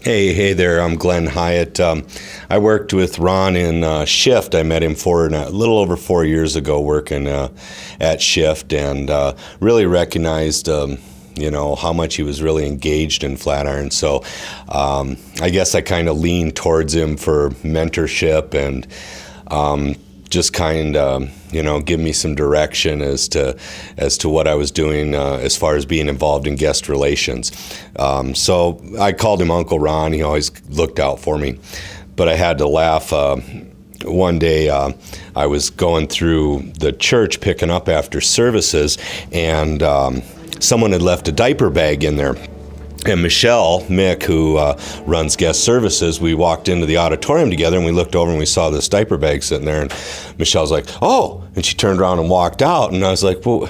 Hey there, I'm Glenn Hyatt. I worked with Ron in Shift. I met him a little over 4 years ago working at Shift, and really recognized how much he was really engaged in Flatiron. So I guess I kind of leaned towards him for mentorship and just kind of, give me some direction as to what I was doing as far as being involved in guest relations. So I called him Uncle Ron. He always looked out for me. But I had to laugh. One day I was going through the church picking up after services, and someone had left a diaper bag in there. And Michelle Mick, who runs guest services, we walked into the auditorium together, and we looked over and we saw this diaper bag sitting there. And Michelle's like, "Oh!" And she turned around and walked out. And I was like, "Well,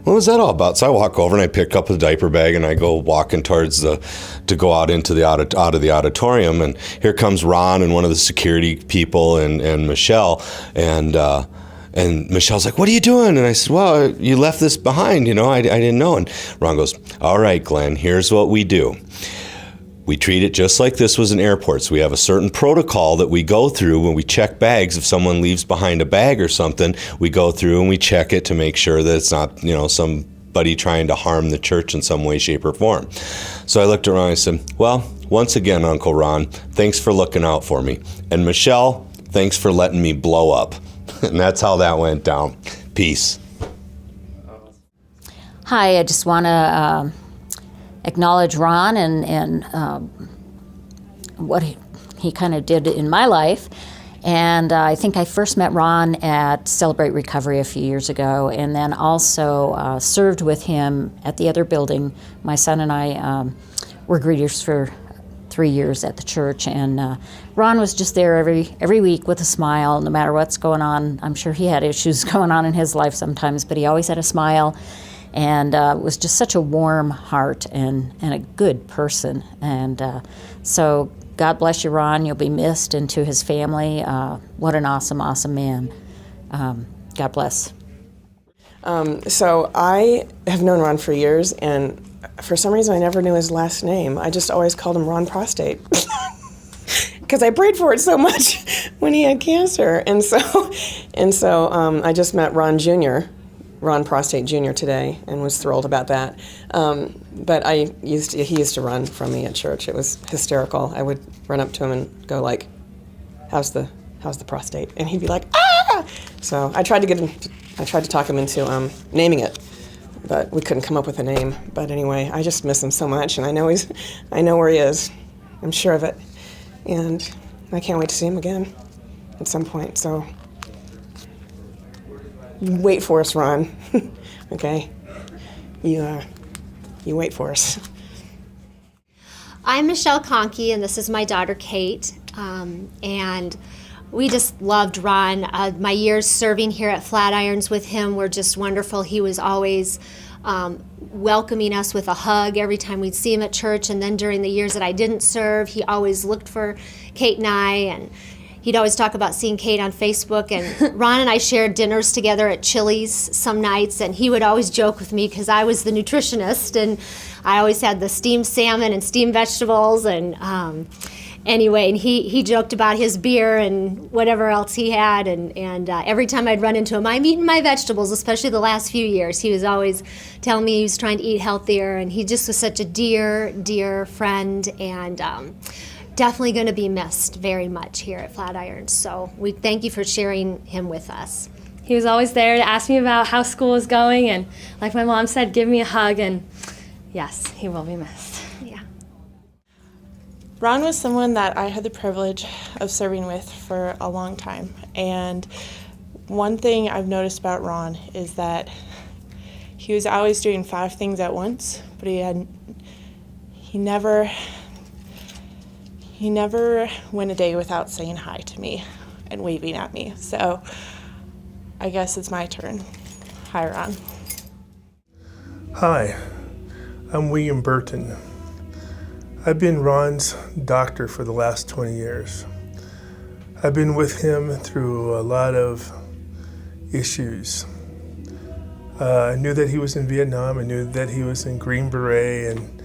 what was that all about?" So I walk over and I pick up the diaper bag and I go walking towards to go out into the out of the auditorium. And here comes Ron and one of the security people and Michelle. And Michelle's like, "What are you doing?" And I said, "Well, you left this behind, I didn't know." And Ron goes, "All right, Glenn, here's what we do. We treat it just like this was an airport. So we have a certain protocol that we go through when we check bags. If someone leaves behind a bag or something, we go through and we check it to make sure that it's not, somebody trying to harm the church in some way, shape, or form." So I looked around and I said, "Well, once again, Uncle Ron, thanks for looking out for me. And Michelle, thanks for letting me blow up." And that's how that went down. Peace. Hi, I just want to acknowledge Ron and what he kind of did in my life. And I think I first met Ron at Celebrate Recovery a few years ago, and then also served with him at the other building. My son and I were greeters for 3 years at the church, and Ron was just there every week with a smile, no matter what's going on. I'm sure he had issues going on in his life sometimes, but he always had a smile, and was just such a warm heart and a good person. And so God bless you, Ron. You'll be missed, and to his family, what an awesome man. God bless. So I have known Ron for years, and for some reason I never knew his last name. I just always called him Ron Prostate because I prayed for it so much when he had cancer. And so I just met Ron Prostate Jr. today, and was thrilled about that. But he used to run from me at church. It was hysterical. I would run up to him and go like, how's the prostate? And he'd be like, "Ah!" So I tried to talk him into naming it, but we couldn't come up with a name. But anyway, I just miss him so much, and I know where he is. I'm sure of it, and I can't wait to see him again at some point. So wait for us, Ron. Okay, you wait for us. I'm Michelle Conkey, and this is my daughter Kate, and we just loved Ron. My years serving here at Flatirons with him were just wonderful. He was always welcoming us with a hug every time we'd see him at church. And then during the years that I didn't serve, he always looked for Kate and I, and he'd always talk about seeing Kate on Facebook. And Ron and I shared dinners together at Chili's some nights, and he would always joke with me because I was the nutritionist, and I always had the steamed salmon and steamed vegetables, and anyway, and he joked about his beer and whatever else he had, and every time I'd run into him, I'm eating my vegetables, especially the last few years. He was always telling me he was trying to eat healthier, and he just was such a dear friend, and definitely going to be missed very much here at Flatirons. So we thank you for sharing him with us. He was always there to ask me about how school was going, and like my mom said, give me a hug, and yes, he will be missed. Ron was someone that I had the privilege of serving with for a long time, and one thing I've noticed about Ron is that he was always doing 5 things at once, but he never went a day without saying hi to me and waving at me. So I guess it's my turn. Hi, Ron. Hi, I'm William Burton. I've been Ron's doctor for the last 20 years. I've been with him through a lot of issues. I knew that he was in Vietnam. I knew that he was in Green Beret, and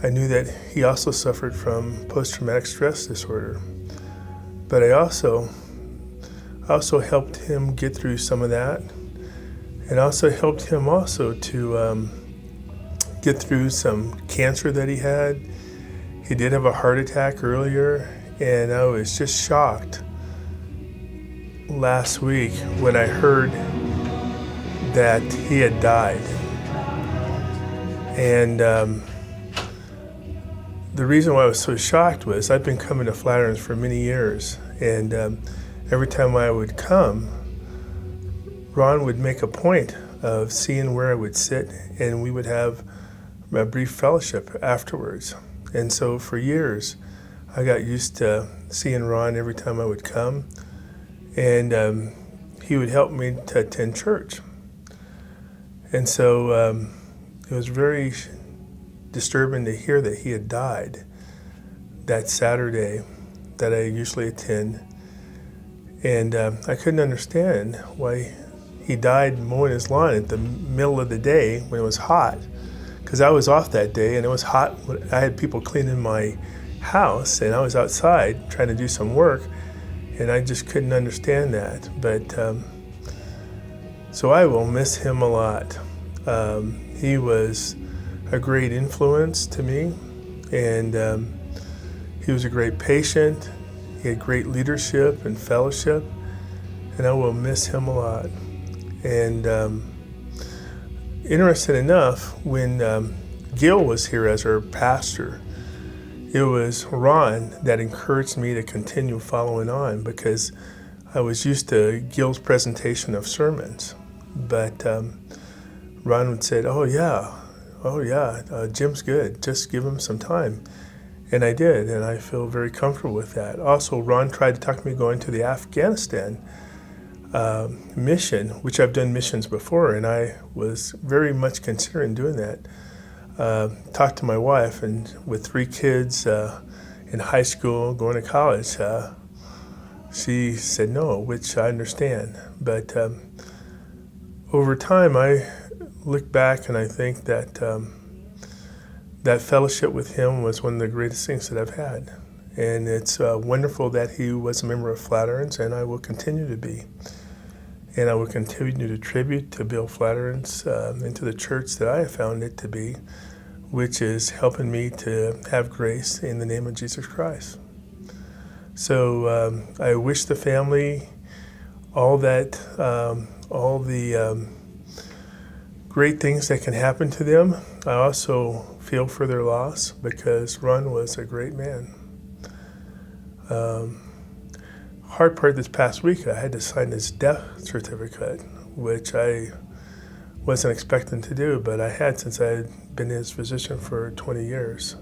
I knew that he also suffered from post-traumatic stress disorder. But I also helped him get through some of that, and also helped him also to get through some cancer that he had. He did have a heart attack earlier, and I was just shocked last week when I heard that he had died. And the reason why I was so shocked was I've been coming to Flatirons for many years, and every time I would come, Ron would make a point of seeing where I would sit, and we would have a brief fellowship afterwards. And so for years, I got used to seeing Ron every time I would come, and he would help me to attend church. And so it was very disturbing to hear that he had died that Saturday that I usually attend. And I couldn't understand why he died mowing his lawn at the middle of the day when it was hot. Because I was off that day and it was hot. I had people cleaning my house and I was outside trying to do some work, and I just couldn't understand that. But so I will miss him a lot. He was a great influence to me, and he was a great patient. He had great leadership and fellowship, and I will miss him a lot. And interesting enough, when Gil was here as our pastor, it was Ron that encouraged me to continue following on, because I was used to Gil's presentation of sermons. But Ron would say, oh yeah, Jim's good, just give him some time. And I did, and I feel very comfortable with that. Also, Ron tried to talk me going to the Afghanistan mission, which I've done missions before, and I was very much considering doing that. Talked to my wife, and with 3 kids in high school, going to college, she said no, which I understand. But over time, I look back and I think that that fellowship with him was one of the greatest things that I've had. And it's wonderful that he was a member of Flatirons, and I will continue to be. And I will continue to tribute to Bill Flatirons and to the church that I have found it to be, which is helping me to have grace in the name of Jesus Christ. So I wish the family all the great things that can happen to them. I also feel for their loss, because Ron was a great man. Hard part this past week, I had to sign his death certificate, which I wasn't expecting to do, but I had since I had been his physician for 20 years.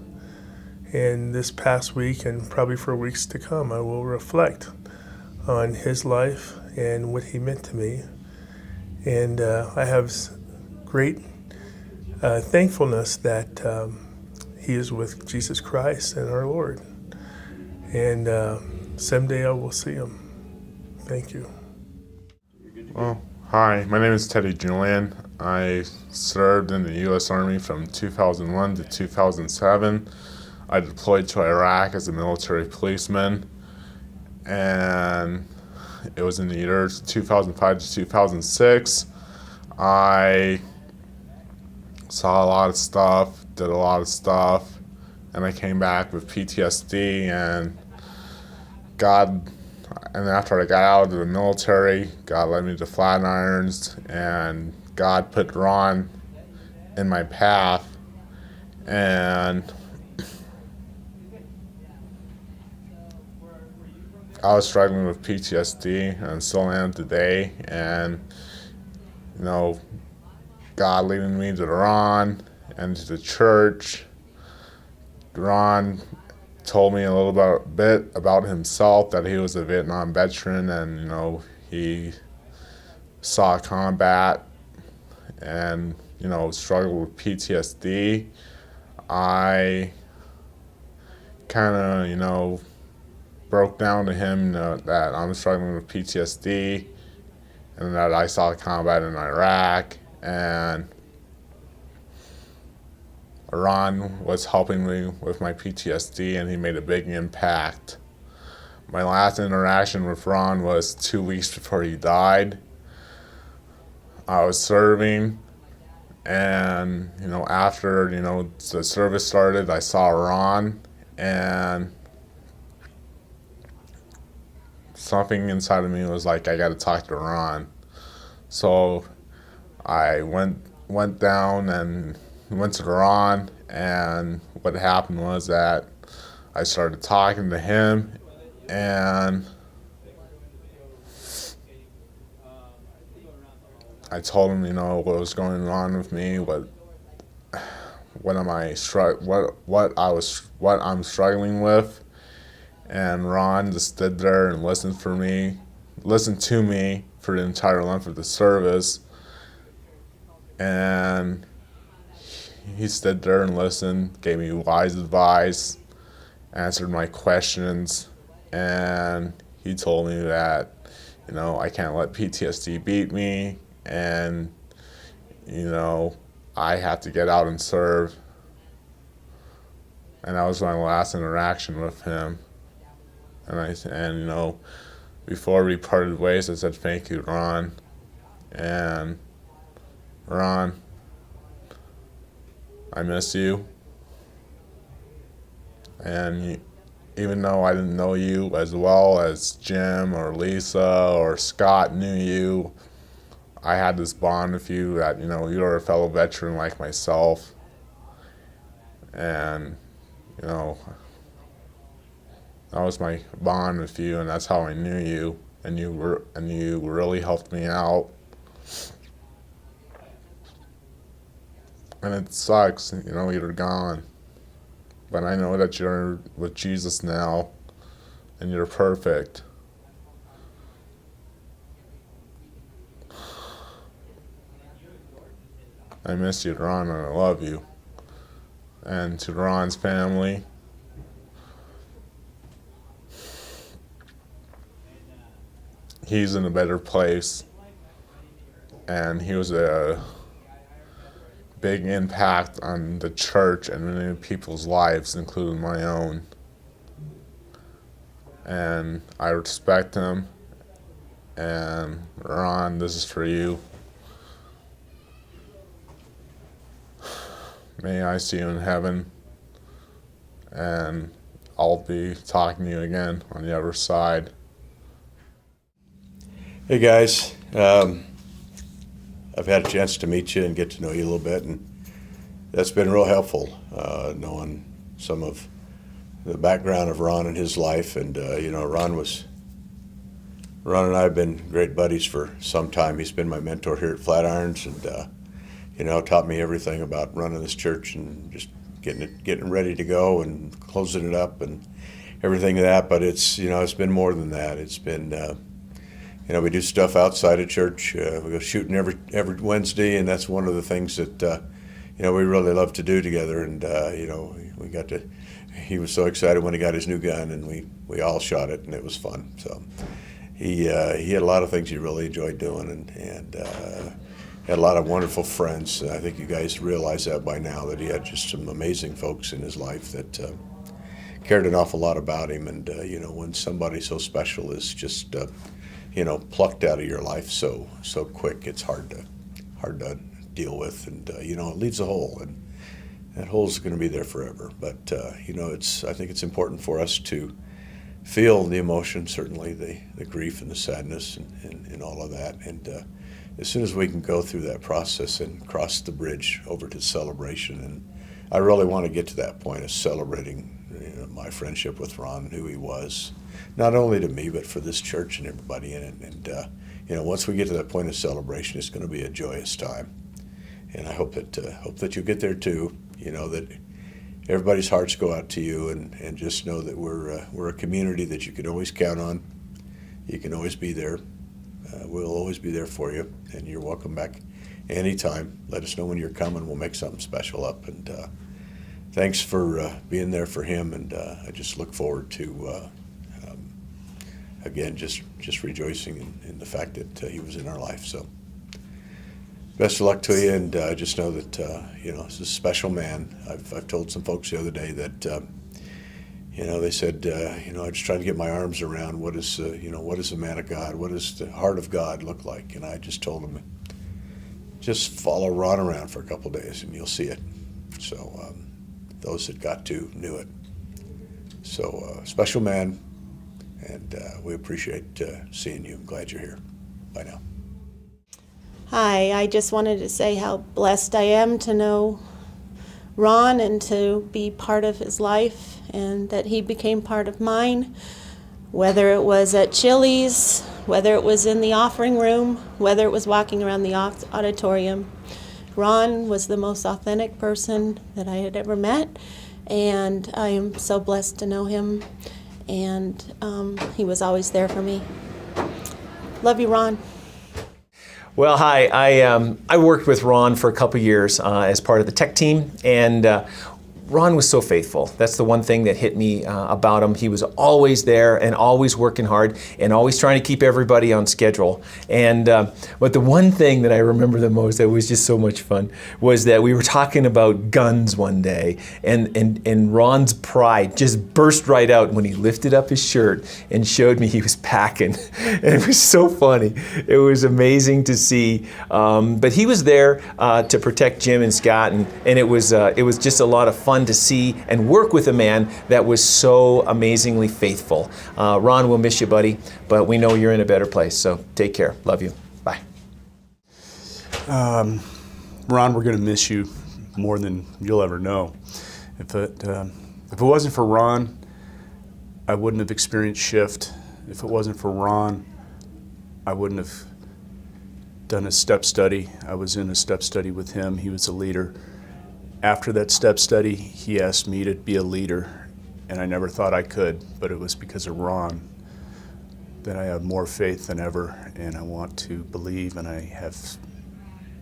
And this past week, and probably for weeks to come, I will reflect on his life and what he meant to me. And I have great thankfulness that he is with Jesus Christ and our Lord. And someday I will see him. Thank you. Well, hi, my name is Teddy Julian. I served in the U.S. Army from 2001 to 2007. I deployed to Iraq as a military policeman, and it was in the years 2005 to 2006. I saw a lot of stuff, did a lot of stuff, and I came back with PTSD, and after I got out of the military, God led me to Flatirons, and God put Ron in my path, and I was struggling with PTSD, and still am today, and God leading me to Ron and to the church. Ron told me a little bit about himself, that he was a Vietnam veteran, and he saw combat and struggled with PTSD. I kind of broke down to him that I'm struggling with PTSD, and that I saw combat in Iraq, and Ron was helping me with my PTSD, and he made a big impact. My last interaction with Ron was 2 weeks before he died. I was serving, and after the service started, I saw Ron, and something inside of me was like, I got to talk to Ron. So I went down and went to Ron, and what happened was that I started talking to him, and I told him, what was going on with me, what I'm struggling with, and Ron just stood there and listened to me for the entire length of the service, and he stood there and listened, gave me wise advice, answered my questions, and he told me that, I can't let PTSD beat me, and, I have to get out and serve. And that was my last interaction with him. And before we parted ways, I said, thank you, Ron. And Ron, I miss you. And even though I didn't know you as well as Jim or Lisa or Scott knew you, I had this bond with you that, you're a fellow veteran like myself. And, that was my bond with you, and that's how I knew you. And you really helped me out. And it sucks, you're gone. But I know that you're with Jesus now, and you're perfect. I miss you, Ron, and I love you. And to Ron's family, he's in a better place, and he was a big impact on the church and many people's lives, including my own. And I respect him. And Ron, this is for you. May I see you in heaven, and I'll be talking to you again on the other side. Hey guys, I've had a chance to meet you and get to know you a little bit, and that's been real helpful, knowing some of the background of Ron and his life. And Ron and I have been great buddies for some time. He's been my mentor here at Flatirons, and taught me everything about running this church and just getting ready to go and closing it up and everything of that. But it's been more than that. It's been we do stuff outside of church. We go shooting every Wednesday, and that's one of the things that we really love to do together. And we got to. He was so excited when he got his new gun, and we all shot it, and it was fun. So he had a lot of things he really enjoyed doing, and had a lot of wonderful friends. I think you guys realize that by now, that he had just some amazing folks in his life that cared an awful lot about him. And when somebody so special is just plucked out of your life so quick, it's hard to deal with, and it leaves a hole, and that hole's going to be there forever. But I think it's important for us to feel the emotion, certainly the grief and the sadness and all of that. And as soon as we can go through that process and cross the bridge over to celebration, and I really want to get to that point of celebrating my friendship with Ron and who he was, not only to me but for this church and everybody in it. And once we get to that point of celebration, it's going to be a joyous time. And I hope that you get there too. That everybody's hearts go out to you, and just know that we're a community that you can always count on. You can always be there. We'll always be there for you, and you're welcome back anytime. Let us know when you're coming. We'll make something special up. And thanks for being there for him. And I just look forward to again just rejoicing in the fact that he was in our life. So best of luck to you, and just know that this is a special man. I've told some folks the other day that they said I'm just trying to get my arms around what is a man of God, what does the heart of God look like, and I just told them, just follow Ron around for a couple days and you'll see it. So those that got to knew it. So special man, and we appreciate seeing you. I'm glad you're here. Bye now. Hi, I just wanted to say how blessed I am to know Ron and to be part of his life, and that he became part of mine, whether it was at Chili's, whether it was in the offering room, whether it was walking around the auditorium. Ron was the most authentic person that I had ever met, and I am so blessed to know him, and he was always there for me. Love you, Ron. Well, hi. I worked with Ron for a couple years as part of the tech team, and Ron was so faithful. That's the one thing that hit me about him. He was always there and always working hard and always trying to keep everybody on schedule. And but the one thing that I remember the most that was just so much fun was that we were talking about guns one day, and Ron's pride just burst right out when he lifted up his shirt and showed me he was packing. And it was so funny. It was amazing to see. But he was there to protect Jim and Scott, and it was just a lot of fun to see and work with a man that was so amazingly faithful. Ron, we'll miss you, buddy, but we know you're in a better place, so take care. Love you. Bye. Ron, we're going to miss you more than you'll ever know. If it wasn't for Ron, I wouldn't have experienced Shift. If it wasn't for Ron, I wouldn't have done a step study. I was in a step study with him. He was a leader. After that step study, he asked me to be a leader, and I never thought I could, but it was because of Ron that I have more faith than ever, and I want to believe, and I have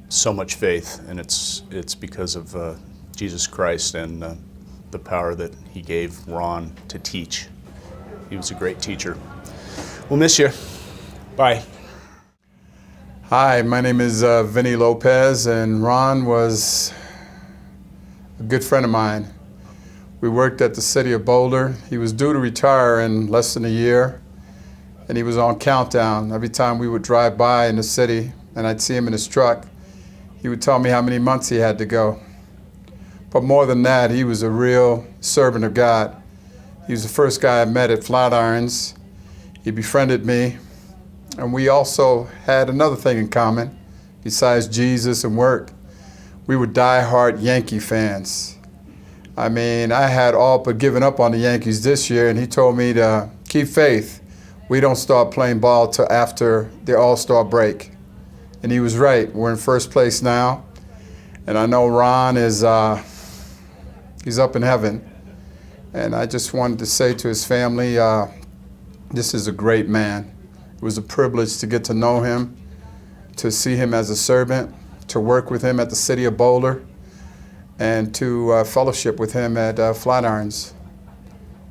so much faith, and it's because of Jesus Christ and the power that he gave Ron to teach. He was a great teacher. We'll miss you. Bye. Hi, my name is Vinny Lopez, and Ron was a good friend of mine. We worked at the city of Boulder. He was due to retire in less than a year, and he was on countdown. Every time we would drive by in the city and I'd see him in his truck, he would tell me how many months he had to go. But more than that, he was a real servant of God. He was the first guy I met at Flatirons. He befriended me, and we also had another thing in common besides Jesus and work. We were die-hard Yankee fans. I mean, I had all but given up on the Yankees this year, and he told me to keep faith. We don't start playing ball till after the All-Star break. And he was right. We're in first place now. And I know Ron is he's up in heaven. And I just wanted to say to his family, this is a great man. It was a privilege to get to know him, to see him as a servant, to work with him at the city of Boulder, and to fellowship with him at Flatirons.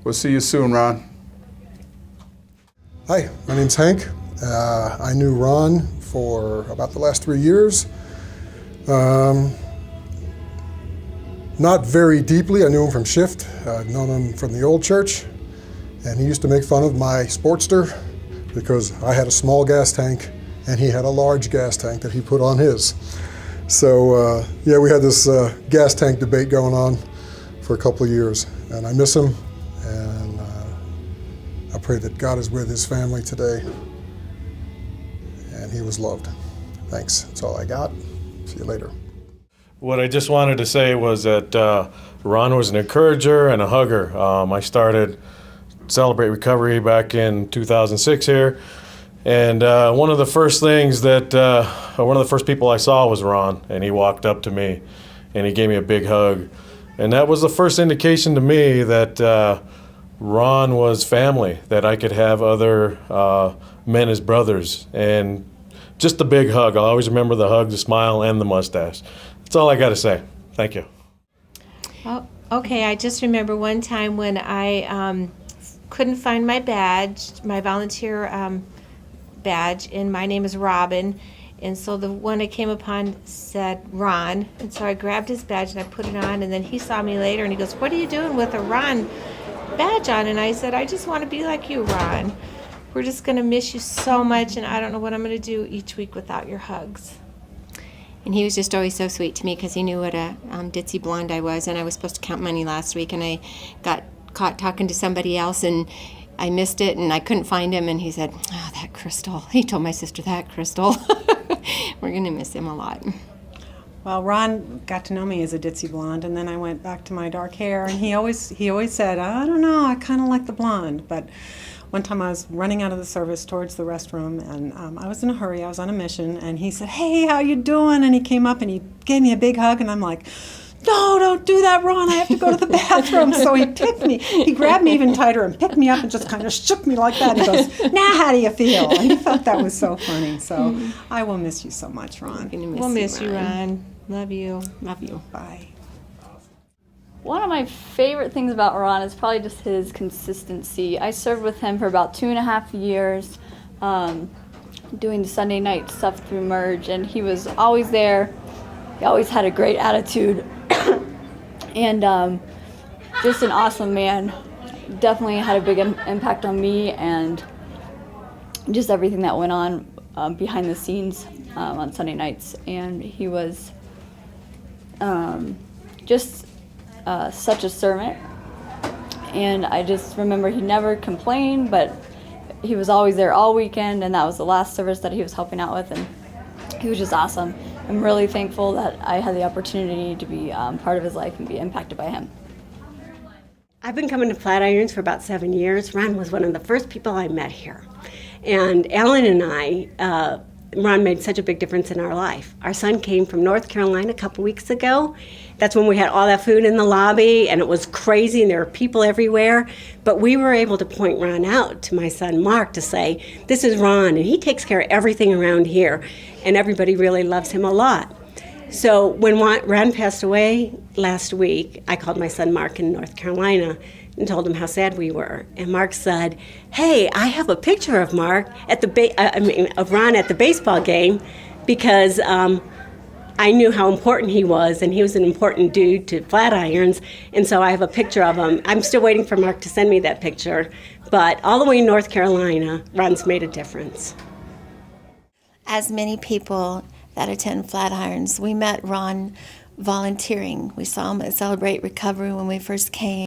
We'll see you soon, Ron. Hi, my name's Hank. I knew Ron for about the last 3 years. Not very deeply. I knew him from Shift. I'd known him from the old church, and he used to make fun of my Sportster because I had a small gas tank and he had a large gas tank that he put on his. So yeah, we had this gas tank debate going on for a couple of years, and I miss him, and I pray that God is with his family today, and he was loved. Thanks, that's all I got. See you later. What I just wanted to say was that Ron was an encourager and a hugger. I started Celebrate Recovery back in 2006 here. And one of the first things that, one of the first people I saw was Ron, and he walked up to me and he gave me a big hug. And that was the first indication to me that Ron was family, that I could have other men as brothers. And just a big hug. I'll always remember the hug, the smile, and the mustache. That's all I got to say. Thank you. Oh, okay, I just remember one time when I couldn't find my badge, my volunteer badge, and my name is Robin, And so the one I came upon said Ron, and so I grabbed his badge and I put it on, and then he saw me later and he goes, "What are you doing with a Ron badge on?" And I said, "I just want to be like you, Ron. We're just going to miss you so much, and I don't know what I'm going to do each week without your hugs." And he was just always so sweet to me because he knew what a ditzy blonde I was, and I was supposed to count money last week, and I got caught talking to somebody else, and I missed it, and I couldn't find him, and he said, "Oh, that Crystal." He told my sister, "That Crystal." We're going to miss him a lot. Well, Ron got to know me as a ditzy blonde, and then I went back to my dark hair, and he always said, "I don't know, I kind of like the blonde." But one time I was running out of the service towards the restroom, and I was in a hurry, I was on a mission, and he said, "Hey, how you doing?" And he came up and he gave me a big hug, and I'm like, "No, don't do that, Ron, I have to go to the bathroom." So he picked me, he grabbed me even tighter and picked me up and just kind of shook me like that. He goes, "Now how do you feel?" And he thought that was so funny. So I will miss you so much, Ron. We'll miss you, Ron. Love you. Love you. Bye. One of my favorite things about Ron is probably just his consistency. I served with him for about 2.5 years, doing the Sunday night stuff through Merge, and he was always there. He always had a great attitude, and just an awesome man. Definitely had a big impact on me and just everything that went on behind the scenes on Sunday nights. And he was just such a servant, and I just remember he never complained, but he was always there all weekend, and that was the last service that he was helping out with, and he was just awesome. I'm really thankful that I had the opportunity to be part of his life and be impacted by him. I've been coming to Flatirons for about 7 years. Ron was one of the first people I met here, and Alan and I, Ron made such a big difference in our life. Our son came from North Carolina a couple weeks ago. That's when we had all that food in the lobby, and it was crazy, and there were people everywhere. But we were able to point Ron out to my son Mark to say, "This is Ron, and he takes care of everything around here," and everybody really loves him a lot. So when Ron passed away last week, I called my son Mark in North Carolina and told him how sad we were. And Mark said, "Hey, I have a picture of Mark at of Ron at the baseball game, because I knew how important he was, and he was an important dude to Flatirons, and so I have a picture of him." I'm still waiting for Mark to send me that picture, but all the way in North Carolina, Ron's made a difference. As many people that attend Flatirons, we met Ron volunteering. We saw him at Celebrate Recovery when we first came.